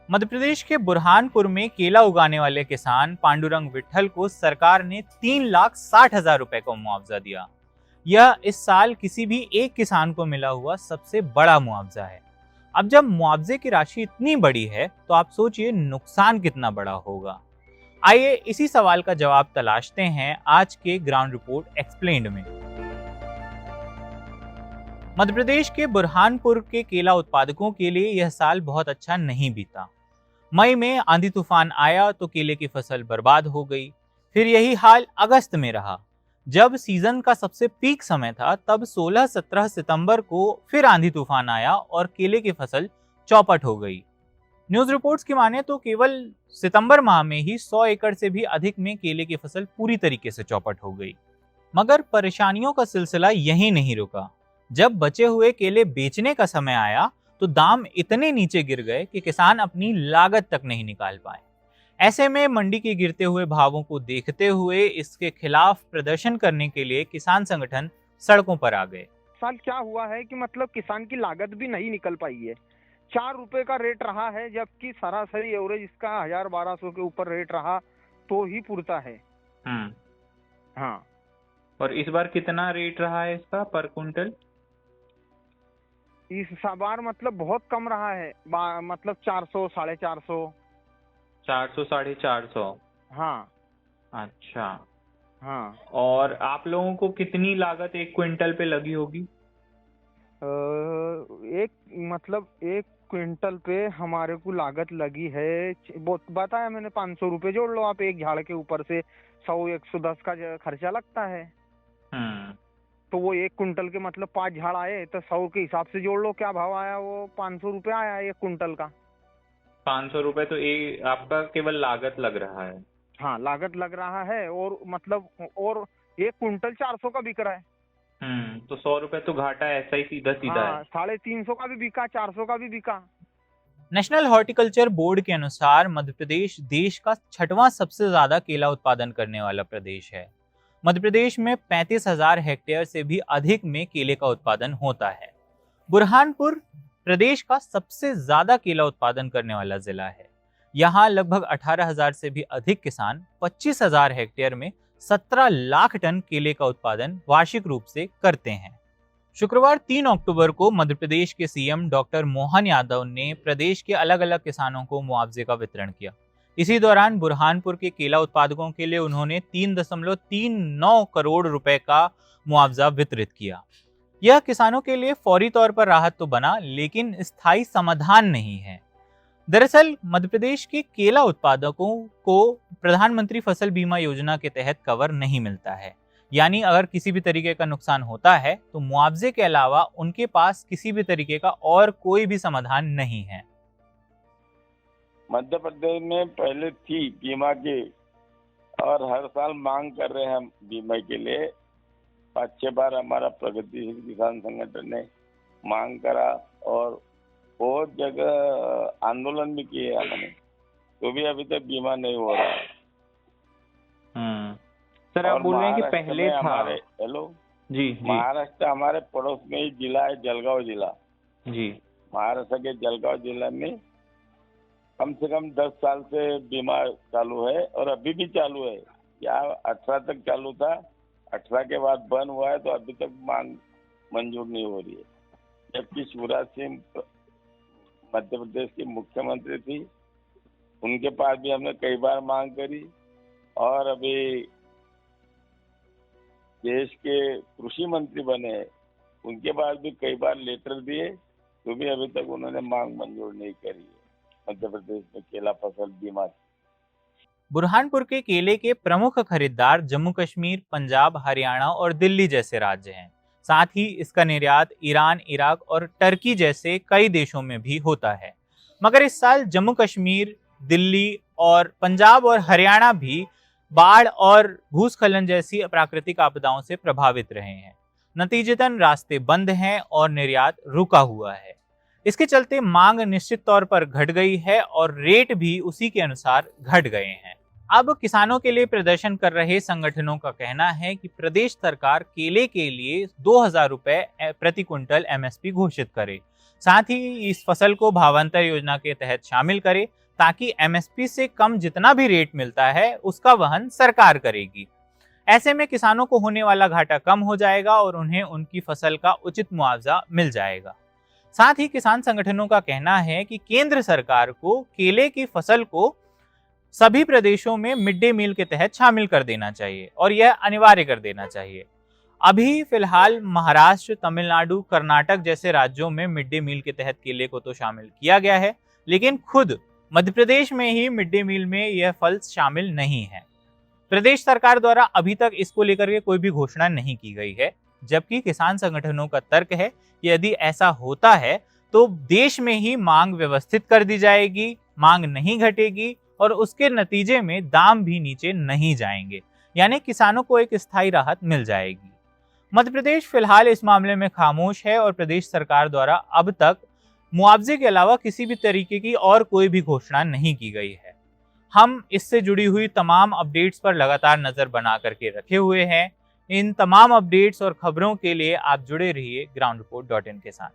मध्य प्रदेश के बुरहानपुर में केला उगाने वाले किसान पांडुरंग विट्ठल को सरकार ने 3,60,000 रुपए का मुआवजा दिया। यह इस साल किसी भी एक किसान को मिला हुआ सबसे बड़ा मुआवजा है। अब जब मुआवजे की राशि इतनी बड़ी है तो आप सोचिए नुकसान कितना बड़ा होगा। आइए इसी सवाल का जवाब तलाशते हैं आज के ग्राउंड रिपोर्ट एक्सप्लेन्ड में। मध्य प्रदेश के बुरहानपुर के केला उत्पादकों के लिए यह साल बहुत अच्छा नहीं बीता। मई में आंधी तूफान आया तो केले की फसल बर्बाद हो गई। फिर यही हाल अगस्त में रहा। जब सीजन का सबसे पीक समय था तब 16-17 सितंबर को फिर आंधी तूफान आया और केले की फसल चौपट हो गई। न्यूज रिपोर्ट्स की माने तो केवल सितंबर माह में ही 100 एकड़ से भी अधिक में केले की फसल पूरी तरीके से चौपट हो गई। मगर परेशानियों का सिलसिला यहीं नहीं रुका। जब बचे हुए केले बेचने का समय आया तो दाम इतने नीचे गिर गए कि किसान अपनी लागत तक नहीं निकाल पाए। ऐसे में मंडी के गिरते हुए भावों को देखते हुए इसके खिलाफ प्रदर्शन करने के लिए किसान संगठन सड़कों पर आ गए। साल क्या हुआ है कि मतलब किसान की लागत भी नहीं निकल पाई है। 4 रुपए का रेट रहा है, जबकि सरासरी एवरेज इसका 1000-1200 के ऊपर रेट रहा तो ही पुरता है। हाँ। और इस बार कितना रेट रहा है इसका पर क्विंटल? इस बार मतलब बहुत कम रहा है, मतलब 400, 450। 400, 450। हाँ। अच्छा। हाँ। और आप लोगों को कितनी लागत एक क्विंटल पे लगी होगी? एक क्विंटल पे हमारे को लागत लगी है, बताया मैंने 500 रुपए जोड़ लो आप। एक झाड़ के ऊपर से 100-110 का खर्चा लगता है। तो वो एक कुंटल के मतलब 5 झाड़ आए तो 100 के हिसाब से जोड़ लो क्या भाव आया। वो 500 रुपए आया एक कुंटल का। 500 रुपए तो आपका केवल लागत लग रहा है। हाँ, लागत लग रहा है और मतलब और एक कुंटल 400 का बिक रहा है। तो 100 रुपए तो घाटा ऐसा ही सीधा सीधा है। 350 का भी बिका, 400 का भी बिका। नेशनल हॉर्टिकल्चर बोर्ड के अनुसार मध्य प्रदेश देश का 6वां सबसे ज्यादा केला उत्पादन करने वाला प्रदेश है। मध्य प्रदेश में 35,000 हेक्टेयर से भी अधिक में केले का उत्पादन होता है। बुरहानपुर प्रदेश का सबसे ज्यादा केला उत्पादन करने वाला जिला है। यहाँ लगभग 18,000 से भी अधिक किसान 25,000 हेक्टेयर में 17 लाख टन केले का उत्पादन वार्षिक रूप से करते हैं। शुक्रवार 3 अक्टूबर को मध्य प्रदेश के सीएम डॉक्टर मोहन यादव ने प्रदेश के अलग अलग किसानों को मुआवजे का वितरण किया। इसी दौरान बुरहानपुर के केला उत्पादकों के लिए उन्होंने 3.39 करोड़ रुपए का मुआवजा वितरित किया। यह किसानों के लिए फौरी तौर पर राहत तो बना, लेकिन स्थायी समाधान नहीं है। दरअसल मध्य प्रदेश के केला उत्पादकों को प्रधानमंत्री फसल बीमा योजना के तहत कवर नहीं मिलता है। यानी अगर किसी भी तरीके का नुकसान होता है तो मुआवजे के अलावा उनके पास किसी भी तरीके का और कोई भी समाधान नहीं है। मध्य प्रदेश में पहले थी बीमा की और हर साल मांग कर रहे हैं बीमा के लिए। 5-6 बार हमारा प्रगतिशील किसान संगठन ने मांग करा और बहुत जगह आंदोलन भी किए हमने, तो भी अभी तक बीमा नहीं हो रहा है। सर आप बोल रहे हैं कि पहले था। हेलो जी। महाराष्ट्र हमारे पड़ोस में ही जिला है, जलगांव जिला। जी। महाराष्ट्र के जलगांव जिला में कम से कम 10 साल से बीमा चालू है और अभी भी चालू है। या 18 तक चालू था, 18 के बाद बंद हुआ है, तो अभी तक मांग मंजूर नहीं हो रही है। जबकि शिवराज सिंह मध्य प्रदेश के मुख्यमंत्री थी, उनके पास भी हमने कई बार मांग करी और अभी देश के कृषि मंत्री बने हैं, उनके पास भी कई बार लेटर दिए, तो भी अभी तक उन्होंने मांग मंजूर नहीं करी है मध्य प्रदेश में केला फसल बीमा। बुरहानपुर के केले के प्रमुख खरीदार जम्मू कश्मीर, पंजाब, हरियाणा और दिल्ली जैसे राज्य हैं। साथ ही इसका निर्यात ईरान, इराक और टर्की जैसे कई देशों में भी होता है। मगर इस साल जम्मू कश्मीर, दिल्ली और पंजाब और हरियाणा भी बाढ़ और भूस्खलन जैसी प्राकृतिक आपदाओं से प्रभावित रहे हैं। नतीजतन रास्ते बंद हैं और निर्यात रुका हुआ है। इसके चलते मांग निश्चित तौर पर घट गई है और रेट भी उसी के अनुसार घट गए हैं। अब किसानों के लिए प्रदर्शन कर रहे संगठनों का कहना है कि प्रदेश सरकार केले के लिए 2,000 रुपए प्रति क्विंटल एमएसपी घोषित करे, साथ ही इस फसल को भावांतर योजना के तहत शामिल करे ताकि एमएसपी से कम जितना भी रेट मिलता है उसका वहन सरकार करेगी। ऐसे में किसानों को होने वाला घाटा कम हो जाएगा और उन्हें उनकी फसल का उचित मुआवजा मिल जाएगा। साथ ही किसान संगठनों का कहना है कि केंद्र सरकार को केले की फसल को सभी प्रदेशों में मिड डे मील के तहत शामिल कर देना चाहिए और यह अनिवार्य कर देना चाहिए। अभी फिलहाल महाराष्ट्र, तमिलनाडु, कर्नाटक जैसे राज्यों में मिड डे मील के तहत केले को तो शामिल किया गया है, लेकिन खुद मध्य प्रदेश में ही मिड डे मील में यह फल शामिल नहीं है। प्रदेश सरकार द्वारा अभी तक इसको लेकर के कोई भी घोषणा नहीं की गई है, जबकि किसान संगठनों का तर्क है कि यदि ऐसा होता है तो देश में ही मांग व्यवस्थित कर दी जाएगी, मांग नहीं घटेगी और उसके नतीजे में दाम भी नीचे नहीं जाएंगे, यानी किसानों को एक स्थायी राहत मिल जाएगी। मध्य प्रदेश फिलहाल इस मामले में खामोश है और प्रदेश सरकार द्वारा अब तक मुआवजे के अलावा किसी भी तरीके की और कोई भी घोषणा नहीं की गई है। हम इससे जुड़ी हुई तमाम अपडेट्स पर लगातार नजर बना करके रखे हुए हैं। इन तमाम अपडेट्स और खबरों के लिए आप जुड़े रहिए groundreport.in के साथ।